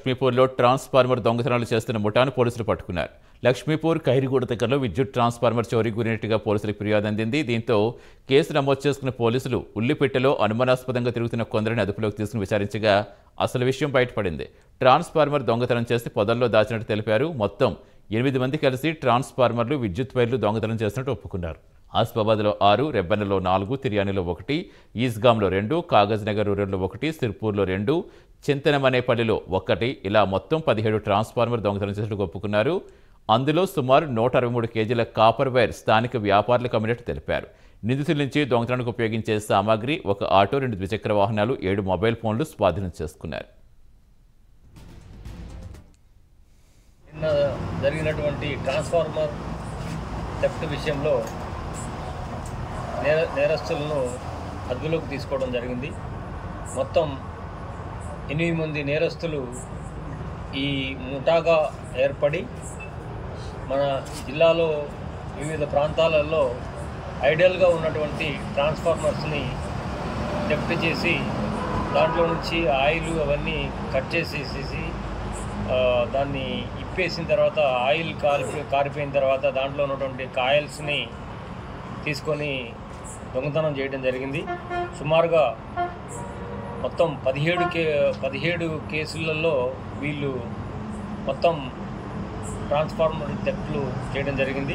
లక్ష్మీపూర్లో transformer దొంగతనాలు చేస్తున్న ముఠాను పోలీసులు పట్టుకున్నారు. లక్ష్మీపూర్ ఖైరిగూడ దగ్గరలో విద్యుత్ ట్రాన్స్ఫార్మర్ చోరీ గురైనట్టుగా పోలీసులకు ఫిర్యాదు అందింది. దీంతో కేసు నమోదు చేసుకున్న పోలీసులు ఉల్లిపెట్టెలో అనుమానాస్పదంగా తిరుగుతున్న కొందరిని అదుపులోకి తీసుకుని విచారించగా అసలు విషయం బయటపడింది. ట్రాన్స్ఫార్మర్ దొంగతనం చేసి పొదల్లో దాచినట్టు తెలిపారు. మొత్తం 8 మంది కలిసి ట్రాన్స్ఫార్మర్లు, విద్యుత్ వైర్లు దొంగతనం చేసినట్టు ఒప్పుకున్నారు. ఆసిఫాబాద్లో 6, రెబ్బెనలో 4, తిర్యానీలో 1, ఈస్గాంలో 2, కాగజ్ నగర్ రూరల్లో 1, సిర్పూర్లో 2, చింతనమనేపల్లిలో 1 ఇలా మొత్తం 17 ట్రాన్స్ఫార్మర్ దొంగతనం చేసినట్టు ఒప్పుకున్నారు. అందులో సుమారు 163 కేజీల కాపర్ వైర్ స్థానిక వ్యాపారులకు అమ్మినట్టు తెలిపారు. నిందితుల నుంచి దొంగతనానికి ఉపయోగించే సామాగ్రి, 1 ఆటో, 2 ద్విచక్ర వాహనాలు, 7 మొబైల్ ఫోన్లు స్వాధీనం చేసుకున్నారు. నిన్న జరిగినటువంటి ట్రాన్స్ఫార్మర్ థెఫ్ట్ విషయంలో నేరస్తులను అదుపులోకి తీసుకోవడం జరిగింది. మొత్తం 8 మంది నేరస్తులు ఈ ముఠాగా ఏర్పడి మన జిల్లాలో వివిధ ప్రాంతాలలో ఐడియల్గా ఉన్నటువంటి ట్రాన్స్ఫార్మర్స్ని థెఫ్ట్ చేసి దాంట్లో నుంచి ఆయిల్ అవన్నీ కట్ చేసేసి దాన్ని ఇప్పేసిన తర్వాత ఆయిల్ కారిపోయిన తర్వాత దాంట్లో ఉన్నటువంటి కాయల్స్ని తీసుకొని దొంగతనం చేయడం జరిగింది. సుమారుగా మొత్తం 17 కేసులలో వీళ్ళు మొత్తం ట్రాన్స్ఫార్మర్ థెఫ్ట్లు చేయడం జరిగింది.